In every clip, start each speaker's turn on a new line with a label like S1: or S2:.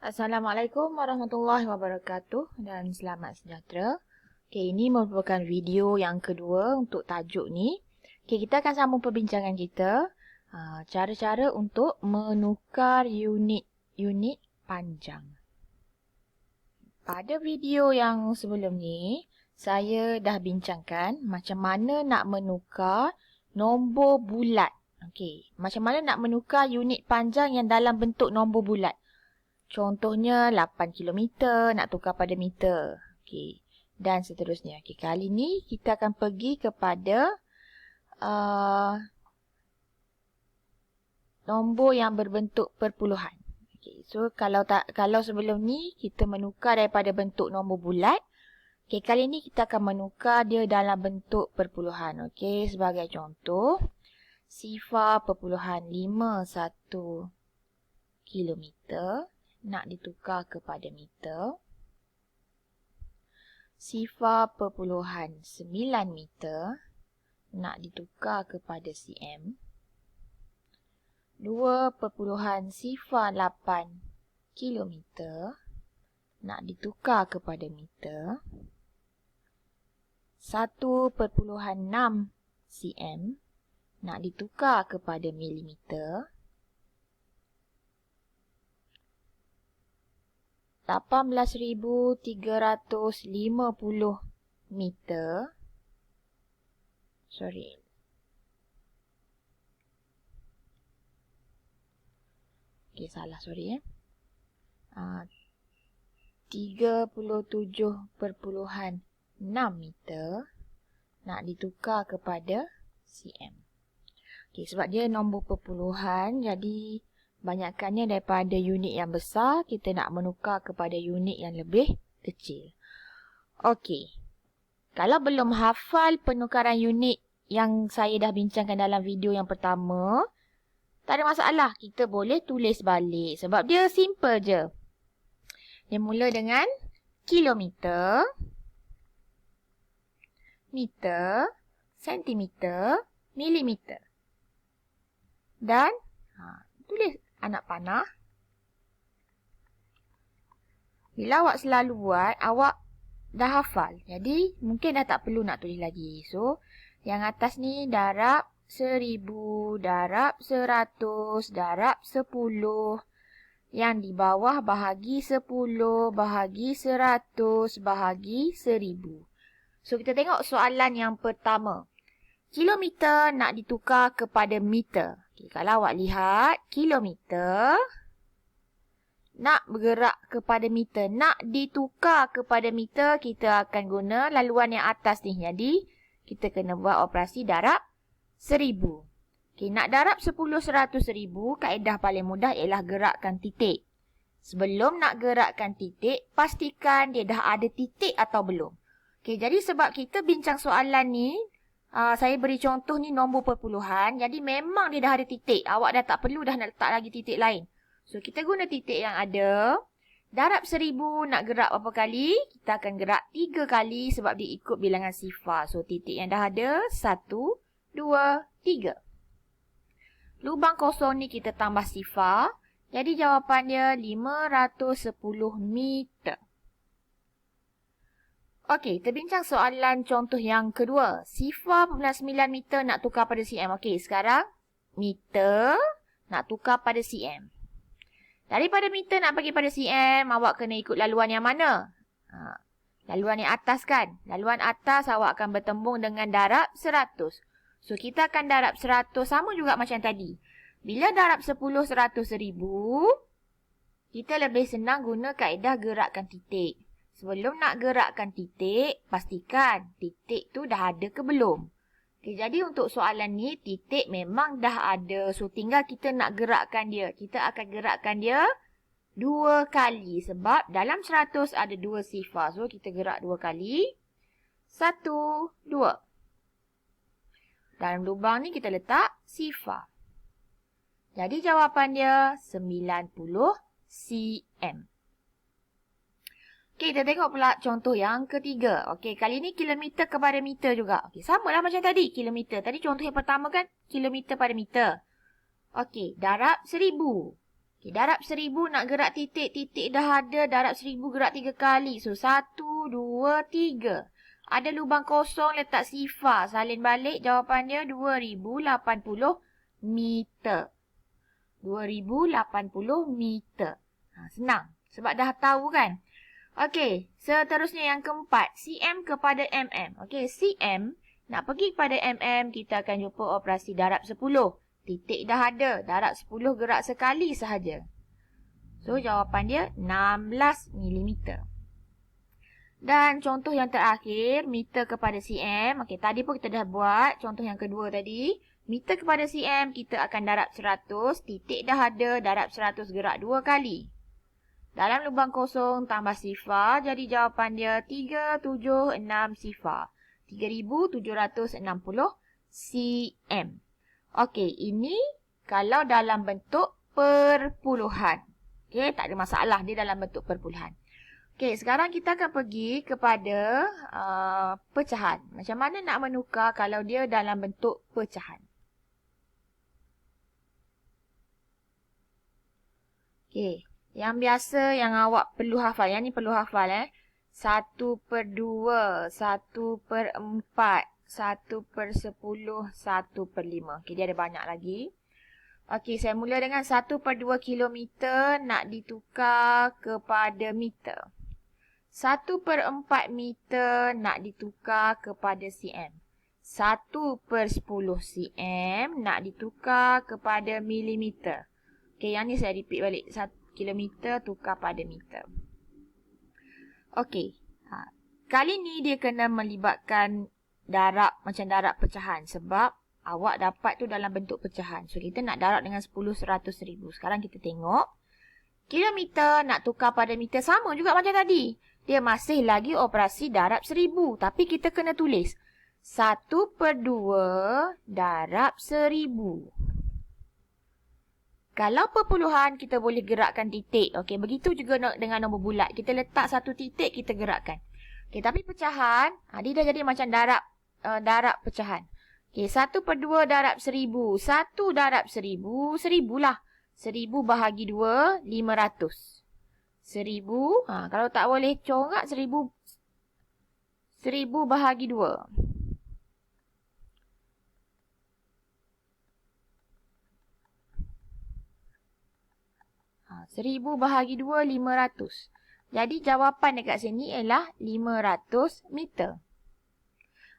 S1: Assalamualaikum warahmatullahi wabarakatuh dan selamat sejahtera. Okay, ini merupakan video yang kedua untuk tajuk ni. Okay, kita akan sambung perbincangan kita. Cara-cara untuk menukar unit panjang. Pada video yang sebelum ni, saya dah bincangkan macam mana nak menukar nombor bulat. Okay, macam mana nak menukar unit panjang yang dalam bentuk nombor bulat. Contohnya 8 kilometer nak tukar pada meter. Okey. Dan seterusnya. Okey, kali ni kita akan pergi kepada nombor yang berbentuk perpuluhan. Okey, so kalau sebelum ni kita menukar daripada bentuk nombor bulat, okey, kali ni kita akan menukar dia dalam bentuk perpuluhan. Okey, sebagai contoh 0.51 kilometer nak ditukar kepada meter. 0.9 meter nak ditukar kepada cm. 2.08 kilometer nak ditukar kepada meter. 1.6 cm nak ditukar kepada milimeter. 18,350 meter. Sorry. Okay, salah, sorry. 37.6 meter nak ditukar kepada cm. Okay, sebab dia nombor perpuluhan, jadi banyakkannya daripada unit yang besar, kita nak menukar kepada unit yang lebih kecil. Okey. Kalau belum hafal penukaran unit yang saya dah bincangkan dalam video yang pertama, tak ada masalah. Kita boleh tulis balik sebab dia simple je. Dia mula dengan kilometer, meter, sentimeter, milimeter. Dan tulis anak panah. Bila awak selalu buat, awak dah hafal. Jadi, mungkin dah tak perlu nak tulis lagi. So, yang atas ni darab 1000, darab 100, darab 10. Yang di bawah bahagi 10, bahagi 100, bahagi 1000. So, kita tengok soalan yang pertama. Kilometer nak ditukar kepada meter. Okay, kalau awak lihat, kilometer nak bergerak kepada meter. Nak ditukar kepada meter, kita akan guna laluan yang atas ni. Jadi, kita kena buat operasi darab 1000. Okay, nak darab 10, 100, 1000, kaedah paling mudah ialah gerakkan titik. Sebelum nak gerakkan titik, pastikan dia dah ada titik atau belum. Okay, jadi sebab kita bincang soalan ni, saya beri contoh ni nombor perpuluhan. Jadi memang dia dah ada titik. Awak dah tak perlu dah nak letak lagi titik lain. So kita guna titik yang ada. Darab 1000 nak gerak berapa kali? Kita akan gerak 3 kali sebab dia ikut bilangan sifar. So titik yang dah ada 1, 2, 3. Lubang kosong ni kita tambah sifar. Jadi jawapan dia 510 meter. Okey, kita bincang soalan contoh yang kedua. 0.9 meter nak tukar pada cm. Okey, sekarang meter nak tukar pada cm. Daripada meter nak pergi pada cm, awak kena ikut laluan yang mana? Laluan yang atas kan? Laluan atas awak akan bertembung dengan darab 100. So, kita akan darab 100 sama juga macam tadi. Bila darab 10, 100, 1000, kita lebih senang guna kaedah gerakkan titik. Sebelum nak gerakkan titik, pastikan titik tu dah ada ke belum. Okay, jadi untuk soalan ni, titik memang dah ada. So, tinggal kita nak gerakkan dia. Kita akan gerakkan dia 2 kali. Sebab dalam 100 ada 2 sifar. So, kita gerak 2 kali. 1, 2. Dalam lubang ni kita letak sifar. Jadi jawapan dia 90 cm. Okey, kita tengok pula contoh yang ketiga. Okey, kali ni kilometer kepada meter juga. Okey, samalah macam tadi, kilometer. Tadi contoh yang pertama kan, kilometer pada meter. Okey, darab 1000. Okay, darab 1000 nak gerak titik. Titik dah ada. Darab 1000 gerak 3 kali. So, 1, 2, 3. Ada lubang kosong, letak sifar. Salin balik. Jawapan dia 2080 meter. 2080 meter. Senang. Sebab dah tahu kan? Okey, seterusnya yang keempat. cm kepada mm. Okey, cm. Nak pergi kepada mm, kita akan jumpa operasi darab 10. Titik dah ada. Darab 10 gerak sekali sahaja. So, jawapan dia 16 mm. Dan contoh yang terakhir, meter kepada cm. Okey, tadi pun kita dah buat. Contoh yang kedua tadi. Meter kepada cm, kita akan darab 100. Titik dah ada. Darab 100 gerak 2 kali. Dalam lubang kosong, tambah sifar. Jadi, jawapan dia 376 sifar. 3760 cm. Okey, ini kalau dalam bentuk perpuluhan. Okey, tak ada masalah. Dia dalam bentuk perpuluhan. Okey, sekarang kita akan pergi kepada pecahan. Macam mana nak menukar kalau dia dalam bentuk pecahan? Okey, yang biasa yang awak perlu hafal. Yang ni perlu hafal 1/2, 1/4. 1/10, 1/5. Okey, dia ada banyak lagi. Okey, saya mula dengan 1/2 kilometer nak ditukar kepada meter. 1/4 meter nak ditukar kepada cm. 1/10 cm nak ditukar kepada milimeter. Okey, yang ni saya repeat balik. 1 kilometer tukar pada meter. Okey. Kali ni dia kena melibatkan darab macam darab pecahan sebab awak dapat tu dalam bentuk pecahan. So, kita nak darab dengan 10, 100, 1000. Sekarang kita tengok. Kilometer nak tukar pada meter sama juga macam tadi. Dia masih lagi operasi darab 1000. Tapi kita kena tulis 1/2 darab 1000. Kalau perpuluhan, kita boleh gerakkan titik. Okey, begitu juga dengan nombor bulat. Kita letak satu titik, kita gerakkan. Okey, tapi pecahan, dia dah jadi macam darab pecahan. Okey, 1/2 darab 1000. 1 darab 1000, 1000 lah. 1000 bahagi 2, 500. 1000, kalau tak boleh corak, 1000 bahagi 2. 1000 bahagi 2, 500. Jadi, jawapan dekat sini ialah 500 meter.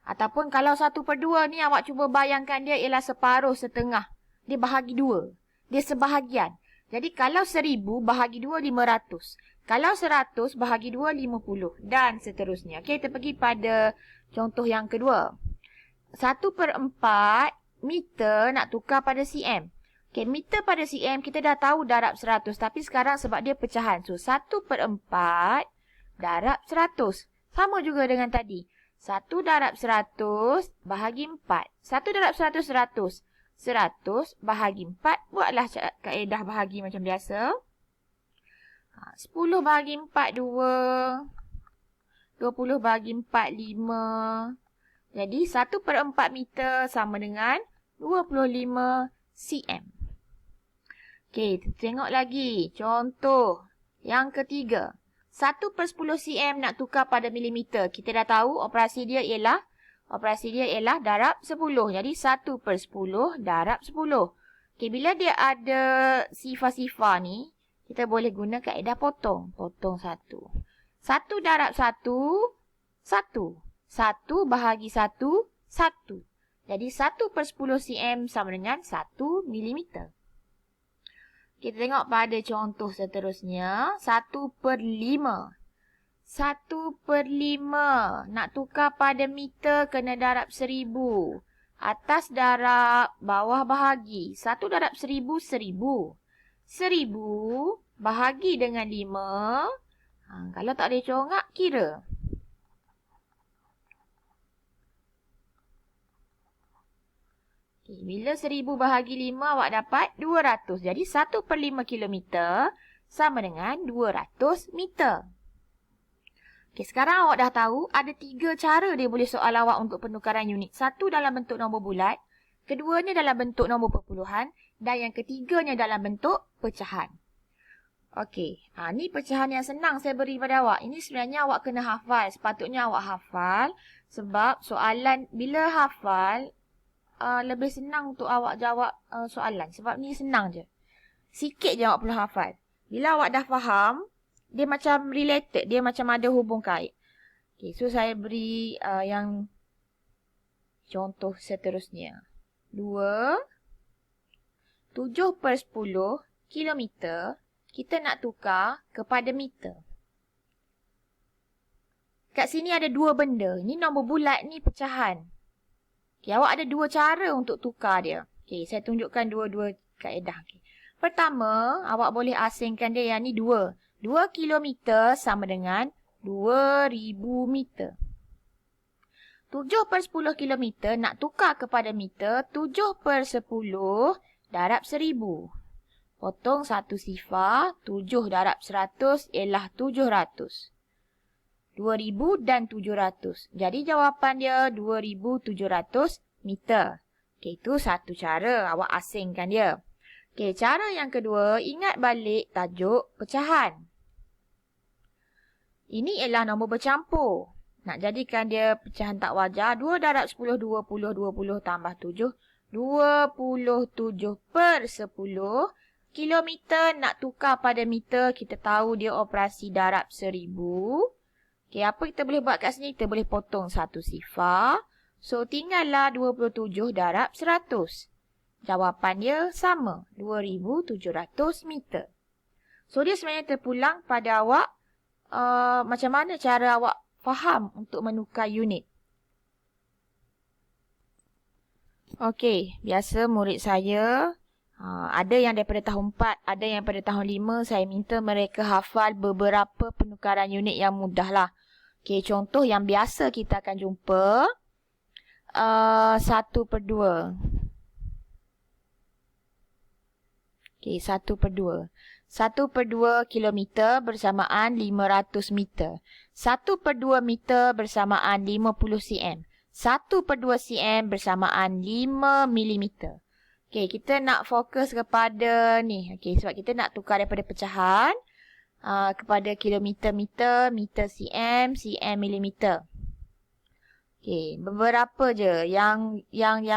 S1: Ataupun kalau 1/2 ni awak cuba bayangkan dia ialah separuh, setengah. Dia bahagi 2. Dia sebahagian. Jadi, kalau 1000 bahagi 2, 500. Kalau 100 bahagi 2, 50. Dan seterusnya. Okey, kita pergi pada contoh yang kedua. 1/4 meter nak tukar pada cm. Okey, meter pada cm kita dah tahu darab 100. Tapi sekarang sebab dia pecahan. So, 1/4 darab 100. Sama juga dengan tadi. 1 darab 100 bahagi 4. 1 darab 100, 100. 100 bahagi 4. Buatlah kaedah bahagi macam biasa. 10 bahagi 4, 2. 20 bahagi 4, 5. Jadi, 1/4 meter sama dengan 25 cm. Okey, tengok lagi. Contoh yang ketiga. 1/10 cm nak tukar pada milimeter. Kita dah tahu operasi dia ialah darab 10. Jadi 1/10 darab 10. Okey, bila dia ada sifar-sifar ni, kita boleh guna kaedah potong. Potong 1. 1 darab 1, 1. 1 bahagi 1, 1. Jadi 1/10 cm sama dengan 1 milimeter. Kita tengok pada contoh seterusnya. 1/5. 1/5. Nak tukar pada meter kena darab 1000. Atas darab, bawah bahagi. 1 darab 1000, 1000. 1000 bahagi dengan 5. Kalau tak boleh corak, kira. Okay, bila 1000 bahagi 5, awak dapat 200. Jadi, 1/5 kilometer sama dengan 200 meter. Okay, sekarang awak dah tahu ada 3 cara dia boleh soal awak untuk penukaran unit. Satu dalam bentuk nombor bulat, keduanya dalam bentuk nombor perpuluhan, dan yang ketiganya dalam bentuk pecahan. Okey, ni pecahan yang senang saya beri pada awak. Ini sebenarnya awak kena hafal. Sepatutnya awak hafal sebab soalan bila hafal lebih senang untuk awak jawab soalan. Sebab ni senang je. Sikit je awak perlu hafal. Bila awak dah faham, dia macam related. Dia macam ada hubung kait. Okay, so saya beri yang contoh seterusnya. 2, 7/10 kilometer. Kita nak tukar kepada meter. Kat sini ada dua benda. Ni nombor bulat, ni pecahan. Okay, awak ada dua cara untuk tukar dia. Okay, saya tunjukkan dua-dua kaedah. Okay. Pertama, awak boleh asingkan dia yang ni 2. 2 kilometer sama dengan 2,000 meter. 7/10 kilometer nak tukar kepada meter. 7/10 darab 1,000. Potong 1 sifar, 7 darab 100 ialah 700. 2,000 dan 700. Jadi jawapan dia 2,700 meter. Okay, itu satu cara awak asingkan dia. Okay, cara yang kedua, ingat balik tajuk pecahan. Ini ialah nombor bercampur. Nak jadikan dia pecahan tak wajar, 2 darab 10, 20, 20 tambah 7. 27/10 kilometer nak tukar pada meter, kita tahu dia operasi darab 1,000. Okay, apa kita boleh buat kat sini? Kita boleh potong 1 sifar. So, tinggallah 27 darab 100. Jawapan dia sama, 2,700 meter. So, dia sebenarnya terpulang pada awak macam mana cara awak faham untuk menukar unit. Okey, biasa murid saya ada yang daripada tahun 4, ada yang daripada tahun 5. Saya minta mereka hafal beberapa penukaran unit yang mudah lah. Okey, contoh yang biasa kita akan jumpa 1/2. Okey, 1/2. 1/2 kilometer bersamaan 500 meter. 1/2 meter bersamaan 50 cm. 1/2 cm bersamaan 5 milimeter. Okey, kita nak fokus kepada ni. Okey, sebab kita nak tukar daripada pecahan kepada kilometer, meter, meter, cm, cm, milimeter. Okey, beberapa je yang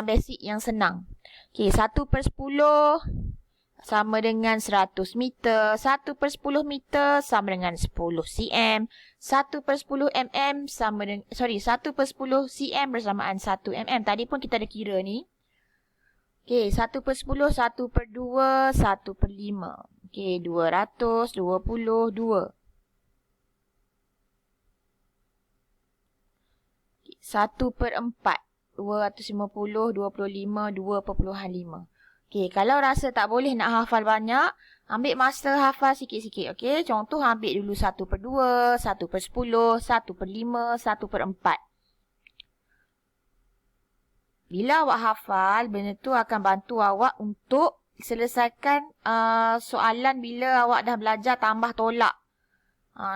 S1: basic, yang senang. Okey, 1/10 sama dengan 100 meter. 1/10 meter sama dengan 10 cm. 1/10 mm sama dengan 1/10 cm bersamaan 1 mm. Tadi pun kita ada kira ni. Okey, 1/10, 1/2, 1/5. Okey, 222. 1/4. 250, 25, 2/5. Okey, kalau rasa tak boleh nak hafal banyak, ambil masa hafal sikit-sikit. Okey, contoh ambil dulu 1/2, 1/10, 1/5, 1/4. Bila awak hafal, benda tu akan bantu awak untuk selesaikan soalan bila awak dah belajar tambah tolak,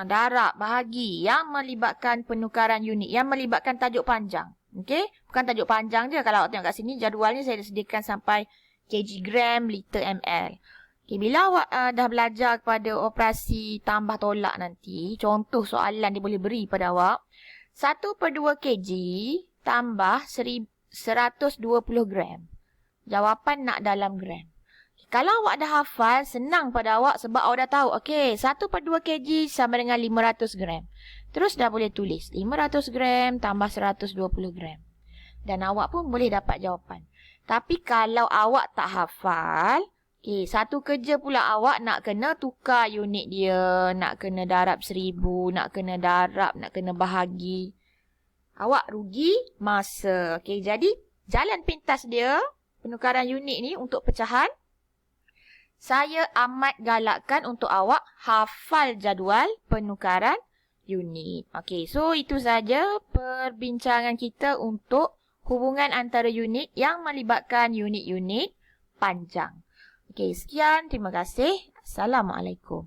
S1: darab, bahagi yang melibatkan penukaran unit, yang melibatkan tajuk panjang. Okey, bukan tajuk panjang je. Kalau awak tengok kat sini, jadualnya saya dah sediakan sampai kg, gram, liter, ml. Okay, bila awak dah belajar kepada operasi tambah tolak nanti, contoh soalan dia boleh beri pada awak, 1/2 kg tambah 120 gram. Jawapan nak dalam gram. Kalau awak dah hafal, senang pada awak sebab awak dah tahu, okey, 1/2 kg sama dengan 500 gram. Terus dah boleh tulis 500 gram tambah 120 gram. Dan awak pun boleh dapat jawapan. Tapi kalau awak tak hafal, okay, satu kerja pula awak nak kena tukar unit dia, nak kena darab 1,000, nak kena darab, nak kena bahagi. Awak rugi masa. Okay, jadi jalan pintas dia, penukaran unit ni untuk pecahan, saya amat galakkan untuk awak hafal jadual penukaran unit. Okay, so itu saja perbincangan kita untuk hubungan antara unit yang melibatkan unit-unit panjang. Okey, sekian. Terima kasih. Assalamualaikum.